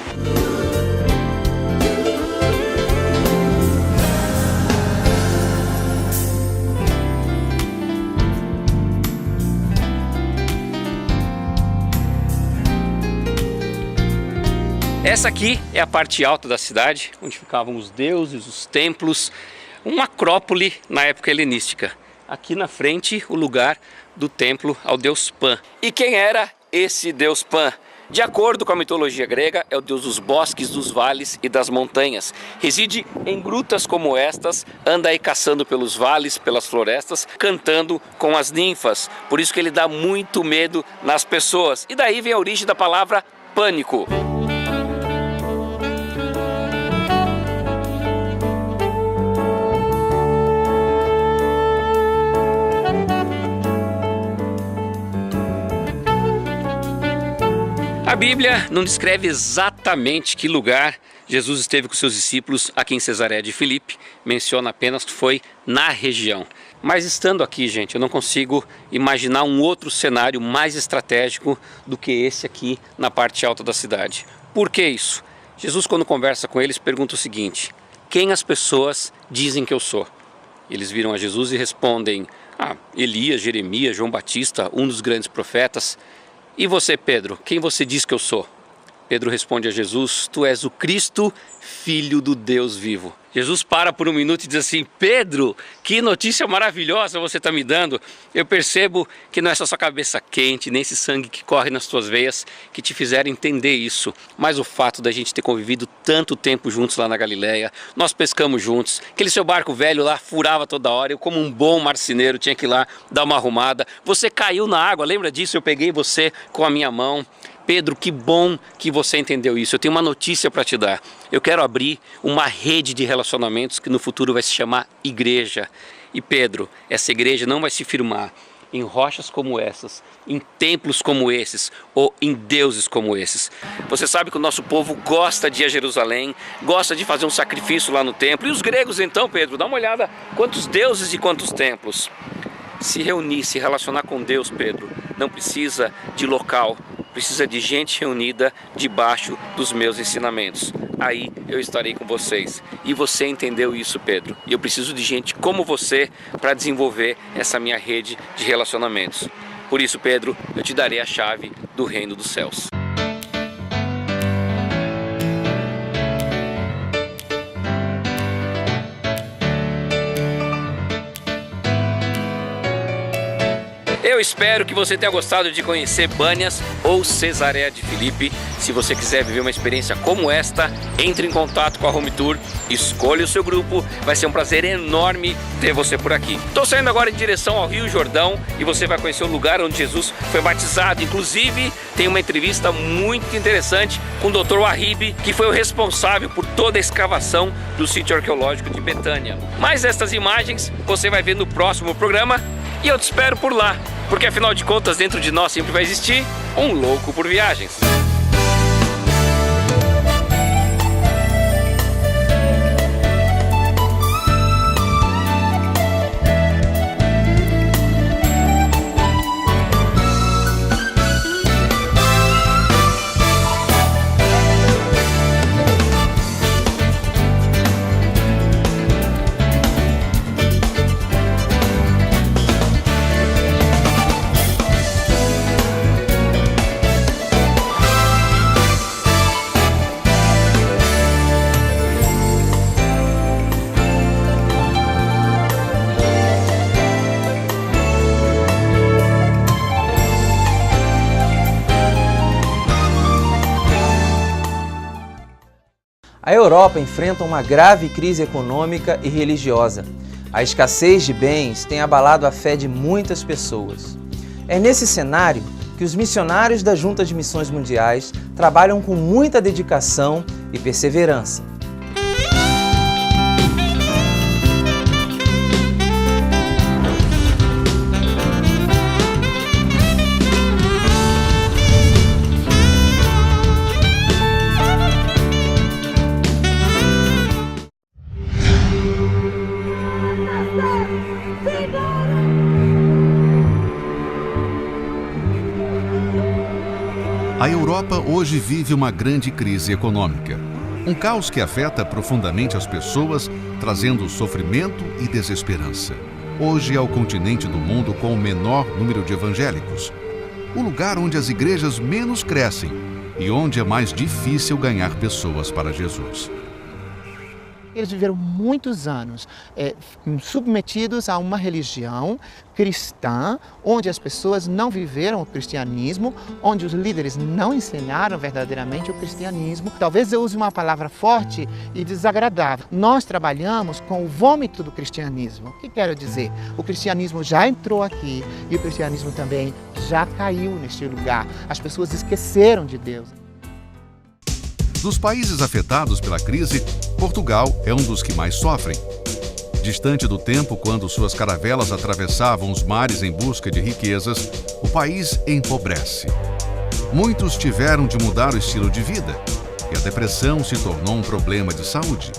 Essa aqui é a parte alta da cidade, onde ficavam os deuses, os templos, uma acrópole na época helenística. Aqui na frente, o lugar do templo ao deus Pan. E quem era esse deus Pan? De acordo com a mitologia grega, é o deus dos bosques, dos vales e das montanhas. Reside em grutas como estas, anda aí caçando pelos vales, pelas florestas, cantando com as ninfas. Por isso que ele dá muito medo nas pessoas. E daí vem a origem da palavra pânico. A Bíblia não descreve exatamente que lugar Jesus esteve com seus discípulos aqui em Cesareia de Filipe, menciona apenas que foi na região. Mas estando aqui, gente, eu não consigo imaginar um outro cenário mais estratégico do que esse aqui na parte alta da cidade. Por que isso? Jesus, quando conversa com eles, pergunta o seguinte: quem as pessoas dizem que eu sou? Eles viram a Jesus e respondem: Elias, Jeremias, João Batista, um dos grandes profetas. E você, Pedro, quem você diz que eu sou? Pedro responde a Jesus: tu és o Cristo, Filho do Deus vivo. Jesus para por um minuto e diz assim: Pedro, que notícia maravilhosa você está me dando. Eu percebo que não é só sua cabeça quente, nem esse sangue que corre nas tuas veias que te fizeram entender isso, mas o fato da gente ter convivido tanto tempo juntos lá na Galileia. Nós pescamos juntos, aquele seu barco velho lá furava toda hora, eu como um bom marceneiro tinha que ir lá dar uma arrumada. Você caiu na água, lembra disso? Eu peguei você com a minha mão. Pedro, que bom que você entendeu isso. Eu tenho uma notícia para te dar. Eu quero abrir uma rede de relacionamentos que no futuro vai se chamar igreja. E Pedro, essa igreja não vai se firmar em rochas como essas, em templos como esses ou em deuses como esses. Você sabe que o nosso povo gosta de ir a Jerusalém, gosta de fazer um sacrifício lá no templo. E os gregos então, Pedro, dá uma olhada quantos deuses e quantos templos. Se reunir, se relacionar com Deus, Pedro, não precisa de local, precisa de gente reunida debaixo dos meus ensinamentos. Aí eu estarei com vocês. E você entendeu isso, Pedro. E eu preciso de gente como você para desenvolver essa minha rede de relacionamentos. Por isso, Pedro, eu te darei a chave do reino dos céus. Eu espero que você tenha gostado de conhecer Banias ou Cesareia de Filipe. Se você quiser viver uma experiência como esta, entre em contato com a Home Tour, escolha o seu grupo, vai ser um prazer enorme ter você por aqui. Estou saindo agora em direção ao Rio Jordão e você vai conhecer o lugar onde Jesus foi batizado. Inclusive, tem uma entrevista muito interessante com o Dr. Wahib, que foi o responsável por toda a escavação do sítio arqueológico de Betânia. Mas estas imagens você vai ver no próximo programa. E eu te espero por lá, porque afinal de contas dentro de nós sempre vai existir um louco por viagens. A Europa enfrenta uma grave crise econômica e religiosa. A escassez de bens tem abalado a fé de muitas pessoas. É nesse cenário que os missionários da Junta de Missões Mundiais trabalham com muita dedicação e perseverança. A Europa hoje vive uma grande crise econômica. Um caos que afeta profundamente as pessoas, trazendo sofrimento e desesperança. Hoje é o continente do mundo com o menor número de evangélicos. O lugar onde as igrejas menos crescem e onde é mais difícil ganhar pessoas para Jesus. Eles viveram muitos anos submetidos a uma religião cristã, onde as pessoas não viveram o cristianismo, onde os líderes não ensinaram verdadeiramente o cristianismo. Talvez eu use uma palavra forte e desagradável. Nós trabalhamos com o vômito do cristianismo. O que quero dizer? O cristianismo já entrou aqui e o cristianismo também já caiu neste lugar. As pessoas esqueceram de Deus. Dos países afetados pela crise, Portugal é um dos que mais sofrem. Distante do tempo quando suas caravelas atravessavam os mares em busca de riquezas, o país empobrece. Muitos tiveram de mudar o estilo de vida e a depressão se tornou um problema de saúde.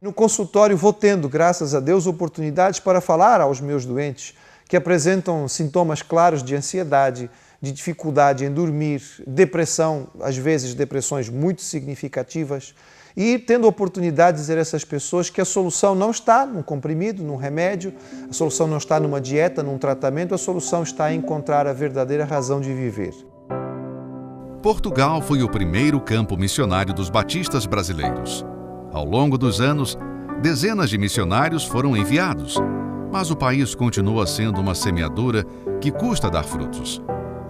No consultório vou tendo, graças a Deus, oportunidades para falar aos meus doentes que apresentam sintomas claros de ansiedade, de dificuldade em dormir, depressão, às vezes depressões muito significativas, e tendo a oportunidade de dizer a essas pessoas que a solução não está num comprimido, num remédio, a solução não está numa dieta, num tratamento, a solução está em encontrar a verdadeira razão de viver. Portugal foi o primeiro campo missionário dos batistas brasileiros. Ao longo dos anos, dezenas de missionários foram enviados, mas o país continua sendo uma semeadura que custa dar frutos.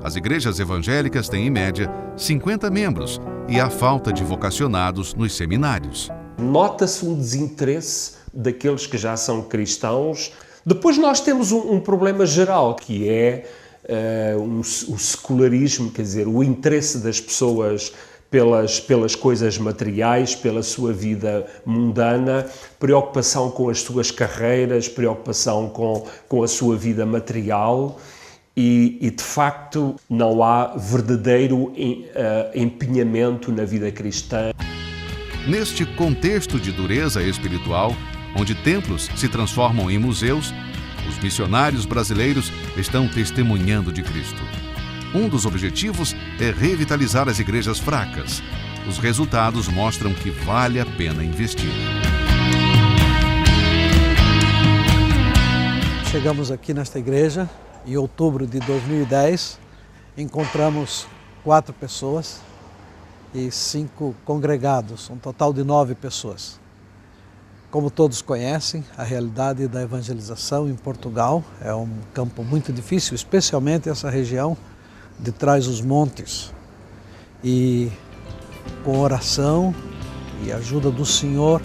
As igrejas evangélicas têm, em média, 50 membros e há falta de vocacionados nos seminários. Nota-se um desinteresse daqueles que já são cristãos. Depois nós temos um problema geral, que é o secularismo, quer dizer, o interesse das pessoas pelas coisas materiais, pela sua vida mundana, preocupação com as suas carreiras, preocupação com a sua vida material. E, de facto, não há verdadeiro empenhamento na vida cristã. Neste contexto de dureza espiritual, onde templos se transformam em museus, os missionários brasileiros estão testemunhando de Cristo. Um dos objetivos é revitalizar as igrejas fracas. Os resultados mostram que vale a pena investir. Chegamos aqui nesta igreja. Em outubro de 2010, encontramos 4 pessoas e 5 congregados, um total de 9 pessoas. Como todos conhecem, a realidade da evangelização em Portugal é um campo muito difícil, especialmente essa região de Trás-os-Montes. E com oração e ajuda do Senhor,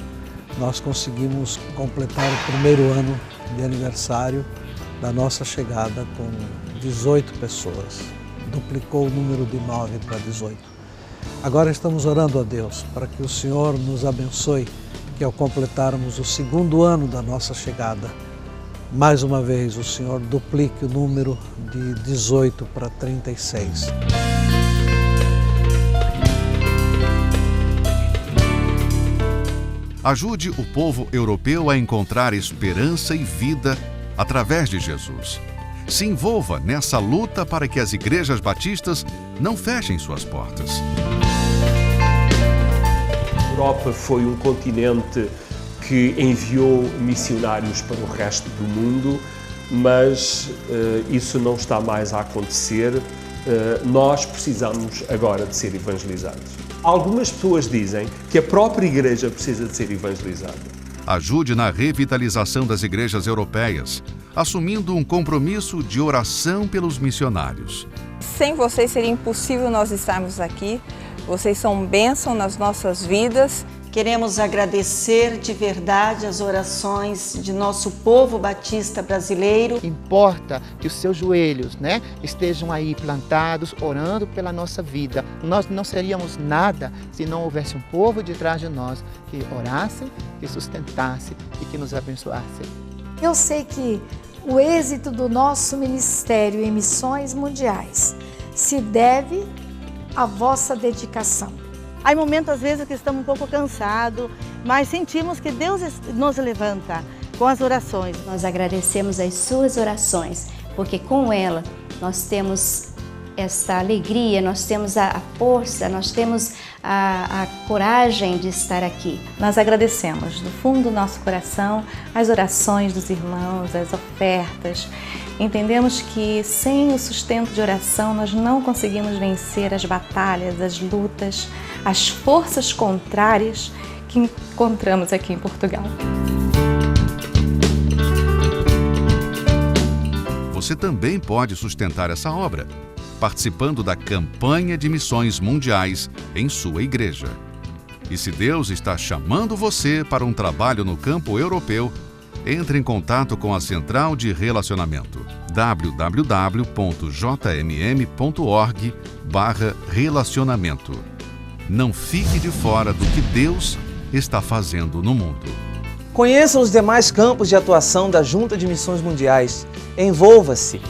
nós conseguimos completar o primeiro ano de aniversário da nossa chegada com 18 pessoas. Duplicou o número de 9 para 18. Agora estamos orando a Deus para que o Senhor nos abençoe, que ao completarmos o segundo ano da nossa chegada, mais uma vez o Senhor duplique o número de 18 para 36. Ajude o povo europeu a encontrar esperança e vida através de Jesus. Se envolva nessa luta para que as igrejas batistas não fechem suas portas. A Europa foi um continente que enviou missionários para o resto do mundo, mas isso não está mais a acontecer. Nós precisamos agora de ser evangelizados. Algumas pessoas dizem que a própria igreja precisa de ser evangelizada. Ajude na revitalização das igrejas europeias, assumindo um compromisso de oração pelos missionários. Sem vocês seria impossível nós estarmos aqui. Vocês são bênção nas nossas vidas. Queremos agradecer de verdade as orações de nosso povo batista brasileiro. Importa que os seus joelhos, estejam aí plantados, orando pela nossa vida. Nós não seríamos nada se não houvesse um povo de trás de nós que orasse, que sustentasse e que nos abençoasse. Eu sei que o êxito do nosso ministério em missões mundiais se deve à vossa dedicação. Há momentos, às vezes, que estamos um pouco cansados, mas sentimos que Deus nos levanta com as orações. Nós agradecemos as suas orações, porque com ela nós temos essa alegria, nós temos a força, nós temos a coragem de estar aqui. Nós agradecemos do fundo do nosso coração as orações dos irmãos, as ofertas. Entendemos que sem o sustento de oração nós não conseguimos vencer as batalhas, as lutas, as forças contrárias que encontramos aqui em Portugal. Você também pode sustentar essa obra, participando da campanha de missões mundiais em sua igreja. E se Deus está chamando você para um trabalho no campo europeu, entre em contato com a Central de Relacionamento www.jmm.org/relacionamento. Não fique de fora do que Deus está fazendo no mundo. Conheça os demais campos de atuação da Junta de Missões Mundiais. Envolva-se.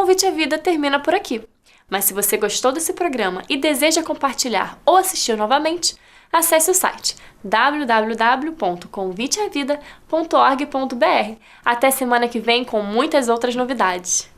Convite à Vida termina por aqui. Mas se você gostou desse programa e deseja compartilhar ou assistir novamente, acesse o site www.conviteavida.org.br. Até semana que vem com muitas outras novidades.